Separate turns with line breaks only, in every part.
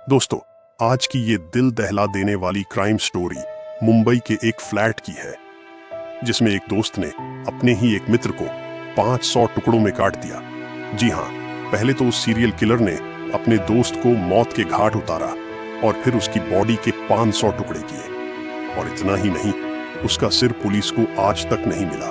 दोस्तों, आज की ये दिल दहला देने वाली क्राइम स्टोरी मुंबई के एक फ्लैट की है, जिसमें एक दोस्त ने अपने ही एक मित्र को 500 टुकड़ों में काट दिया। जी हाँ, पहले तो उस सीरियल किलर ने अपने दोस्त को मौत के घाट उतारा और फिर उसकी बॉडी के 500 टुकड़े किए। और इतना ही नहीं, उसका सिर पुलिस को आज तक नहीं मिला।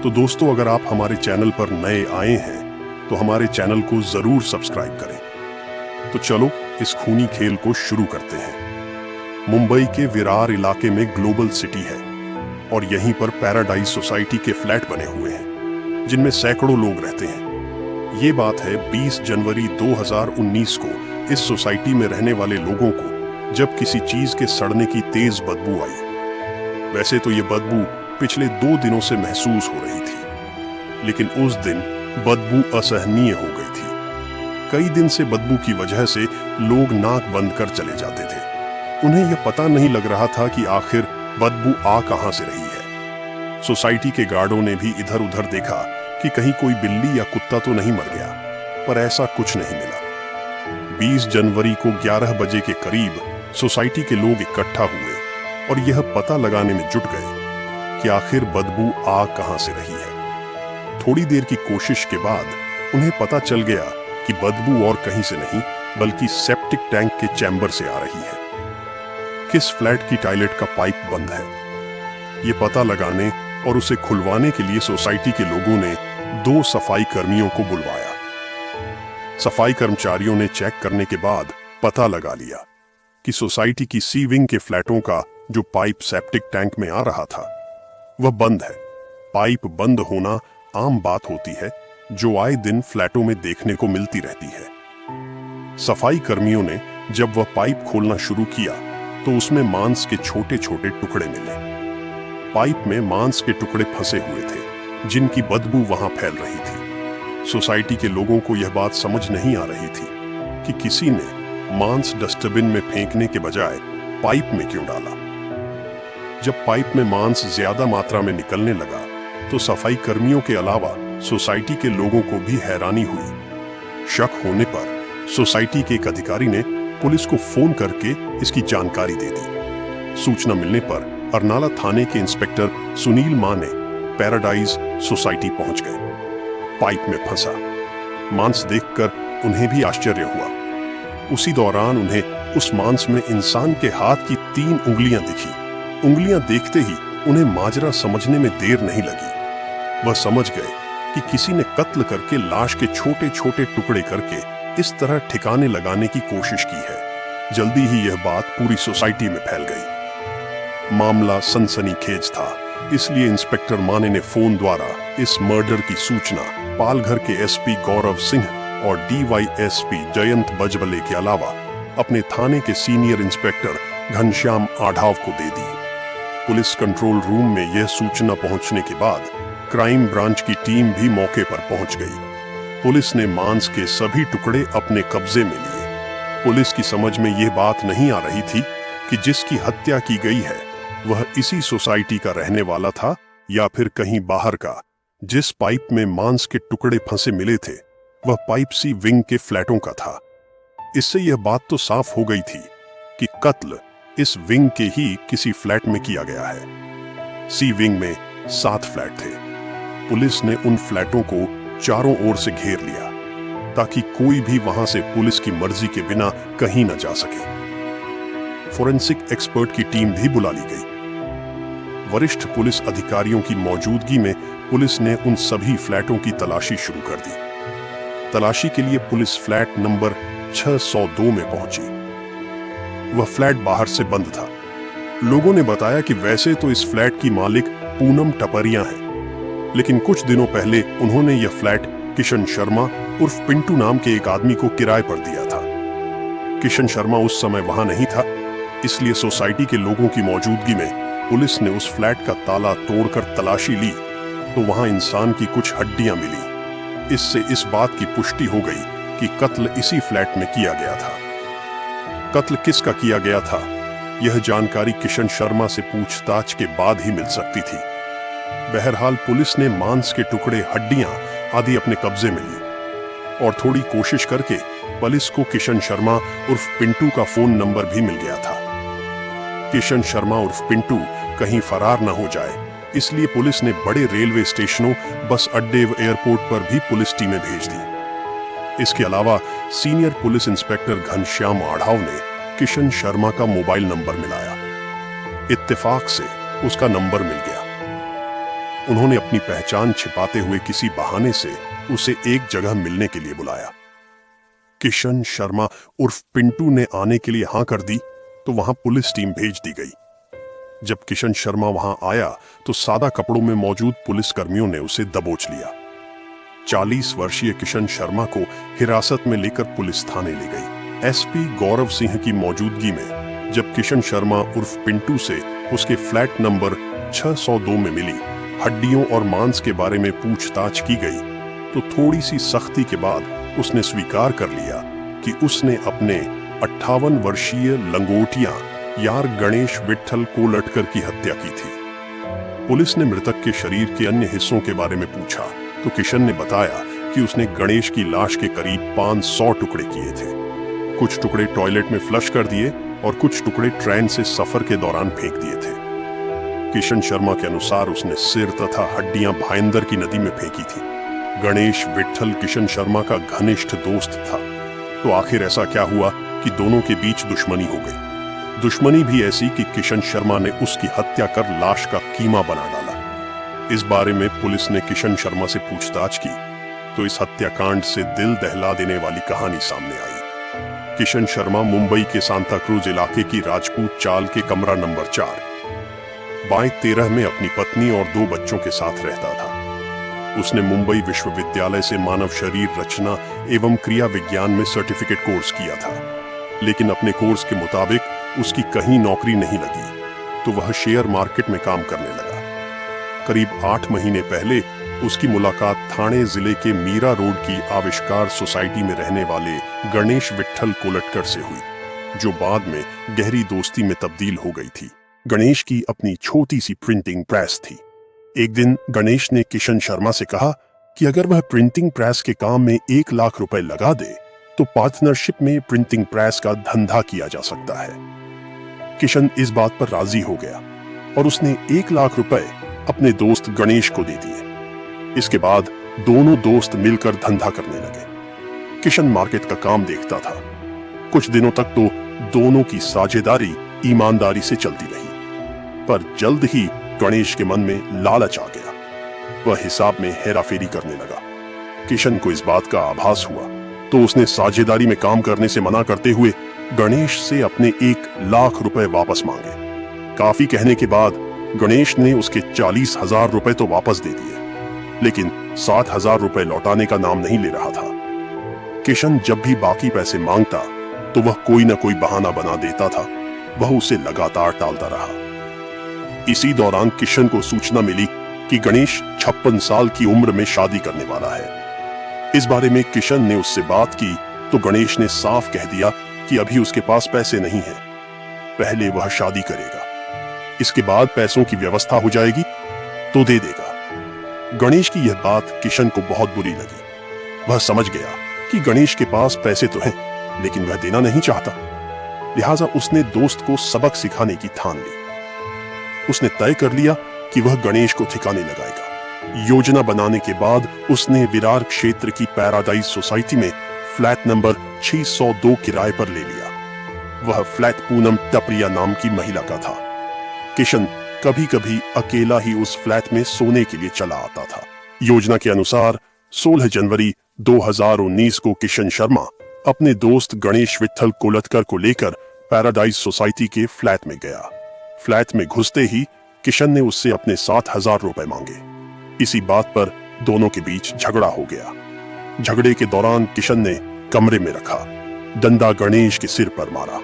तो दोस्तों, अगर आप हमारे चैनल पर नए आए हैं तो हमारे चैनल को जरूर सब्सक्राइब करें। तो चलो इस खूनी खेल को शुरू करते हैं। मुंबई के विरार इलाके में ग्लोबल सिटी है और यहीं पर पैराडाइज सोसाइटी के फ्लैट बने हुए हैं, जिनमें सैकड़ों लोग रहते हैं। ये बात है 20 जनवरी 2019 को इस सोसाइटी में रहने वाले लोगों को जब किसी चीज के सड़ने की तेज बदबू आई। वैसे तो ये बदबू पिछले 2 दिनों से महसूस हो रही थी, लेकिन उस दिन बदबू असहनीय हो गई थी। कई दिन से बदबू की वजह से लोग नाक बंद कर चले जाते थे। उन्हें यह पता नहीं लग रहा था कि आखिर बदबू आ कहां से रही है। सोसाइटी के गार्डों ने भी इधर उधर देखा कि कहीं कोई बिल्ली या कुत्ता तो नहीं मर गया, पर ऐसा कुछ नहीं मिला। 20 जनवरी को 11 बजे के करीब सोसाइटी के लोग इकट्ठा हुए और यह पता लगाने में जुट गए कि आखिर बदबू आ कहां से रही है। थोड़ी देर की कोशिश के बाद उन्हें पता चल गया कि बदबू और कहीं से नहीं बल्कि सेप्टिक टैंक के चैम्बर से आ रही है। किस फ्लैट की टॉयलेट का पाइप बंद है, ये पता लगाने और उसे खुलवाने के लिए सोसाइटी के लोगों ने 2 सफाई कर्मियों को बुलवाया। सफाई कर्मचारियों ने चेक करने के बाद पता लगा लिया कि सोसाइटी की सी विंग के फ्लैटों का जो पाइप सेप्टिक टैंक में आ रहा था वह बंद है। पाइप बंद होना आम बात होती है, जो आए दिन फ्लैटों में देखने को मिलती रहती है। सफाई कर्मियों ने जब वह पाइप खोलना शुरू किया तो उसमें मांस के छोटे छोटे टुकड़े मिले। पाइप में मांस के टुकड़े फंसे हुए थे, जिनकी बदबू वहां फैल रही थी। सोसाइटी के लोगों को यह बात समझ नहीं आ रही थी कि किसी ने मांस डस्टबिन में फेंकने के बजाय पाइप में क्यों डाला। जब पाइप में मांस ज्यादा मात्रा में निकलने लगा तो सफाई कर्मियों के अलावा सोसाइटी के लोगों को भी हैरानी हुई। शक होने पर सोसाइटी के एक अधिकारी ने पुलिस को फोन करके इसकी जानकारी दे दी। सूचना मिलने पर अरनाला थाने के इंस्पेक्टर सुनील माने पैराडाइज सोसाइटी पहुंच गए। पाइप में फंसा मांस देखकर उन्हें भी आश्चर्य हुआ। उसी दौरान उन्हें उस मांस में इंसान के हाथ की 3 उंगलियां दिखी। उंगलियां देखते ही उन्हें माजरा समझने में देर नहीं लगी। वह समझ गए कि किसी ने कत्ल करके लाश के छोटे छोटे टुकड़े करके इस तरह ठिकाने लगाने की कोशिश की है। जल्दी ही यह बात पूरी सोसाइटी में फैल गई। मामला सनसनीखेज था, इसलिए इंस्पेक्टर माने ने फोन द्वारा इस मर्डर की सूचना पालघर के एसपी गौरव सिंह और डीवाईएसपी जयंत बजबले के अलावा अपने थाने के सीनियर इंस्पेक्टर घनश्याम आढाव को दे दी। पुलिस कंट्रोल रूम में यह सूचना पहुंचने के बाद क्राइम ब्रांच की टीम भी मौके पर पहुंच गई। पुलिस ने मांस के सभी टुकड़े अपने कब्जे में लिए। पुलिस की समझ में यह बात नहीं आ रही थी कि जिसकी हत्या की गई है वह इसी सोसाइटी का रहने वाला था या फिर कहीं बाहर का। जिस पाइप में मांस के टुकड़े फंसे मिले थे वह पाइप सी विंग के फ्लैटों का था। इससे यह बात तो साफ हो गई थी कि कत्ल इस विंग के ही किसी फ्लैट में किया गया है। सी विंग में 7 फ्लैट थे। पुलिस ने उन फ्लैटों को चारों ओर से घेर लिया ताकि कोई भी वहां से पुलिस की मर्जी के बिना कहीं न जा सके। फोरेंसिक एक्सपर्ट की टीम भी बुला ली गई। वरिष्ठ पुलिस अधिकारियों की मौजूदगी में पुलिस ने उन सभी फ्लैटों की तलाशी शुरू कर दी। तलाशी के लिए पुलिस फ्लैट नंबर 602 में पहुंची। वह फ्लैट बाहर से बंद था। लोगों ने बताया कि वैसे तो इस फ्लैट की मालिक पूनम टपरिया है, लेकिन कुछ दिनों पहले उन्होंने यह फ्लैट किशन शर्मा उर्फ पिंटू नाम के एक आदमी को किराए पर दिया था। किशन शर्मा उस समय वहां नहीं था, इसलिए सोसाइटी के लोगों की मौजूदगी में पुलिस ने उस फ्लैट का ताला तोड़कर तलाशी ली तो वहां इंसान की कुछ हड्डियां मिली। इससे इस बात की पुष्टि हो गई कि कत्ल इसी फ्लैट में किया गया था। कत्ल किसका किया गया था, यह जानकारी किशन शर्मा से पूछताछ के बाद ही मिल सकती थी। बहरहाल पुलिस ने मांस के टुकड़े, हड्डियां आदि अपने कब्जे में ली और थोड़ी कोशिश करके पुलिस को किशन शर्मा उर्फ पिंटू का फोन नंबर भी मिल गया था। किशन शर्मा उर्फ पिंटू कहीं फरार न हो जाए, इसलिए पुलिस ने बड़े रेलवे स्टेशनों, बस अड्डे व एयरपोर्ट पर भी पुलिस टीमें भेज दी। इसके अलावा सीनियर पुलिस इंस्पेक्टर घनश्याम आढ़ाव ने किशन शर्मा का मोबाइल नंबर मिलाया। इत्तेफाक से उसका नंबर मिल गया। उन्होंने अपनी पहचान छिपाते हुए किसी बहाने से उसे एक जगह मिलने के लिए बुलाया। किशन शर्मा उर्फ पिंटू ने आने के लिए हां कर दी तो वहां पुलिस टीम भेज दी गई। जब किशन शर्मा वहां आया तो सादा कपड़ों में मौजूद पुलिस कर्मियों ने उसे दबोच लिया। 40 वर्षीय किशन शर्मा को हिरासत में लेकर पुलिस थाने ले गई। एसपी गौरव सिंह की मौजूदगी में जब किशन शर्मा उर्फ पिंटू से उसके फ्लैट नंबर 602 में मिली हड्डियों और मांस के बारे में पूछताछ की गई तो थोड़ी सी सख्ती के बाद उसने स्वीकार कर लिया कि उसने अपने 58 वर्षीय लंगोटिया यार गणेश विट्ठल कोलटकर की हत्या की थी। पुलिस ने मृतक के शरीर के अन्य हिस्सों के बारे में पूछा तो किशन ने बताया कि उसने गणेश की लाश के करीब 500 टुकड़े किए थे। कुछ टुकड़े टॉयलेट में फ्लश कर दिए और कुछ टुकड़े ट्रेन से सफर के दौरान फेंक दिए थे। किशन शर्मा के अनुसार उसने सिर तथा हड्डियां भाईंदर की नदी में फेंकी थी। गणेश विट्ठल किशन शर्मा का घनिष्ठ दोस्त था, तो आखिर ऐसा क्या हुआ कि दोनों के बीच दुश्मनी हो गई। दुश्मनी भी ऐसी कि किशन शर्मा ने उसकी हत्या कर लाश का कीमा बना डाला। इस बारे में पुलिस ने किशन शर्मा से पूछताछ की तो इस हत्याकांड से दिल दहला देने वाली कहानी सामने आई। किशन शर्मा मुंबई के सांता क्रूज इलाके की राजपूत चाल के कमरा नंबर 4 बाय 13 में अपनी पत्नी और 2 बच्चों के साथ रहता था। उसने मुंबई विश्वविद्यालय से मानव शरीर रचना एवं क्रिया विज्ञान में सर्टिफिकेट कोर्स किया था, लेकिन अपने कोर्स के मुताबिक उसकी कहीं नौकरी नहीं लगी तो वह शेयर मार्केट में काम करने लगा। करीब 8 महीने पहले उसकी मुलाकात ठाणे जिले के मीरा रोड की आविष्कार सोसाइटी में रहने वाले गणेश विट्ठल कोलटकर से हुई, जो बाद में गहरी दोस्ती में तब्दील हो गई थी। गणेश की अपनी छोटी सी प्रिंटिंग प्रेस थी। एक दिन गणेश ने किशन शर्मा से कहा कि अगर वह प्रिंटिंग प्रेस के काम में 1 लाख रुपए लगा दे तो पार्टनरशिप में प्रिंटिंग प्रेस का धंधा किया जा सकता है। किशन इस बात पर राजी हो गया और उसने 1 लाख रुपए अपने दोस्त गणेश को दे दिए। इसके बाद दोनों दोस्त मिलकर धंधा करने लगे। किशन मार्केट का काम देखता था। कुछ दिनों तक तो दोनों की साझेदारी ईमानदारी से चलती रही, पर जल्द ही गणेश के मन में लालच आ गया। वह हिसाब में हेराफेरी करने लगा। किशन को इस बात का आभास हुआ तो उसने साझेदारी में काम करने से मना करते हुए गणेश से अपने 1 लाख रुपए वापस मांगे। काफी कहने के बाद गणेश ने उसके 40,000 रुपए तो वापस दे दिए, लेकिन 7,000 रुपए लौटाने का नाम नहीं ले रहा था। किशन जब भी बाकी पैसे मांगता तो वह कोई ना कोई बहाना बना देता था। वह उसे लगातार टालता रहा। इसी दौरान किशन को सूचना मिली कि गणेश 56 साल की उम्र में शादी करने वाला है। इस बारे में किशन ने उससे बात की तो गणेश ने साफ कह दिया कि अभी उसके पास पैसे नहीं हैं, पहले वह शादी करेगा, इसके बाद पैसों की व्यवस्था हो जाएगी तो दे देगा। गणेश की यह बात किशन को बहुत बुरी लगी। वह समझ गया कि गणेश के पास पैसे तो हैं, लेकिन वह देना नहीं चाहता। लिहाजा उसने दोस्त को सबक सिखाने की ठान ली। उसने तय कर लिया कि वह गणेश को ठिकाने लगाएगा। योजना बनाने के बाद उसने विरार क्षेत्र की पैराडाइज सोसाइटी में फ्लैट नंबर 602 किराए पर ले लिया। वह फ्लैट पूनम टपरिया नाम की महिला का था। किशन कभी कभी अकेला ही उस फ्लैट में सोने के लिए चला आता था। योजना के अनुसार 16 जनवरी 2019 को किशन शर्मा अपने दोस्त गणेश विट्ठल कोलटकर को लेकर पैराडाइज सोसाइटी के फ्लैट में गया। फ्लैट में घुसते ही किशन ने उससे अपने 7,000 रुपए मांगे। इसी बात पर दोनों के बीच झगड़ा हो गया। झगड़े के दौरान किशन ने कमरे में रखा डंडा गणेश के सिर पर मारा।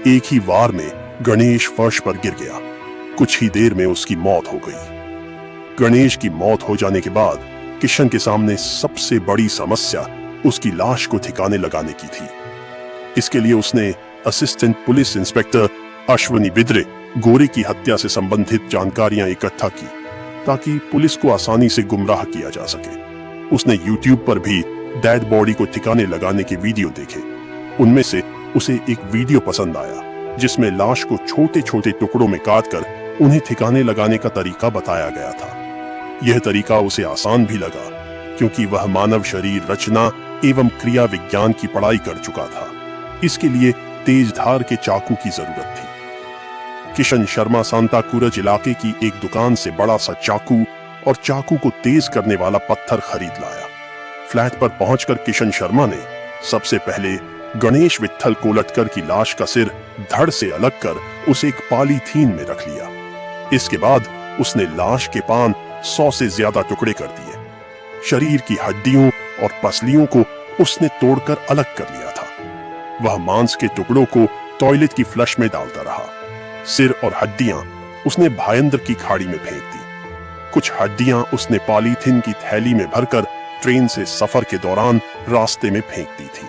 एक ही वार में गणेश फर्श पर गिर गया। कुछ ही देर में उसकी मौत हो गई। गणेश की मौत हो जाने के बाद किशन के सामने सबसे बड़ी समस्या उसकी लाश को ठिकाने लगाने की थी। इसके लिए उसने assistant police inspector Ashwani Bidre गोरे की हत्या से संबंधित जानकारियां इकट्ठा की ताकि पुलिस को आसानी से गुमराह किया जा सके। उसने YouTube पर भी डेड बॉडी को ठिकाने लगाने के वीडियो देखे। उनमें से उसे एक वीडियो पसंद आया जिसमें लाश को छोटे छोटे टुकड़ों में काटकर उन्हें ठिकाने लगाने का तरीका बताया गया था। यह तरीका उसे आसान भी लगा क्योंकि वह मानव शरीर रचना एवं क्रिया विज्ञान की पढ़ाई कर चुका था। इसके लिए तेज धार के चाकू की जरूरत थी। किशन शर्मा सांता क्रूज इलाके की एक दुकान से बड़ा सा चाकू और चाकू को तेज करने वाला पत्थर खरीद लाया। फ्लैट पर पहुंचकर किशन शर्मा ने सबसे पहले गणेश विट्ठल कोलटकर की लाश का सिर धड़ से अलग कर उसे एक पॉलीथीन में रख लिया। इसके बाद उसने लाश के पान 100 से ज्यादा टुकड़े कर दिए। शरीर की हड्डियों और पसलियों को उसने तोड़कर अलग कर लिया था। वह मांस के टुकड़ों को टॉयलेट की फ्लश में डालता रहा। सिर और हड्डियां उसने भायंदर की खाड़ी में फेंक दी। कुछ हड्डियां उसने पॉलीथीन की थैली में भरकर ट्रेन से सफर के दौरान रास्ते में फेंक दी थी।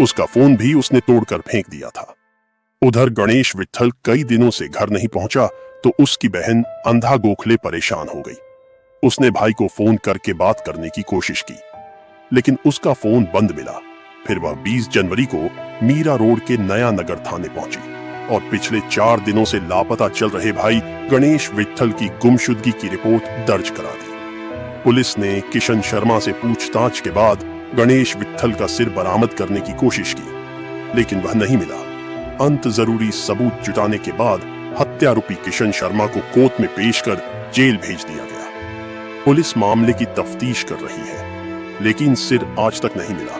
उसका फोन भी उसने तोड़कर फेंक दिया था। उधर गणेश विट्ठल कई दिनों से घर नहीं पहुंचा तो उसकी बहन अंधा गोखले परेशान हो गई। उसने भाई को फोन करके बात करने की कोशिश की लेकिन उसका फोन बंद मिला। फिर वह 20 जनवरी को मीरा रोड के नया नगर थाने पहुंची और पिछले 4 दिनों से लापता चल रहे भाई गणेश विट्ठल की गुमशुदगी की रिपोर्ट दर्ज करा दी। पुलिस ने किशन शर्मा से पूछताछ के बाद गणेश विट्ठल का सिर बरामद करने की कोशिश की लेकिन वह नहीं मिला। अंत जरूरी सबूत जुटाने के बाद हत्यारोपी किशन शर्मा को कोर्ट में पेश कर जेल भेज दिया गया। पुलिस मामले की तफ्तीश कर रही है लेकिन सिर आज तक नहीं मिला।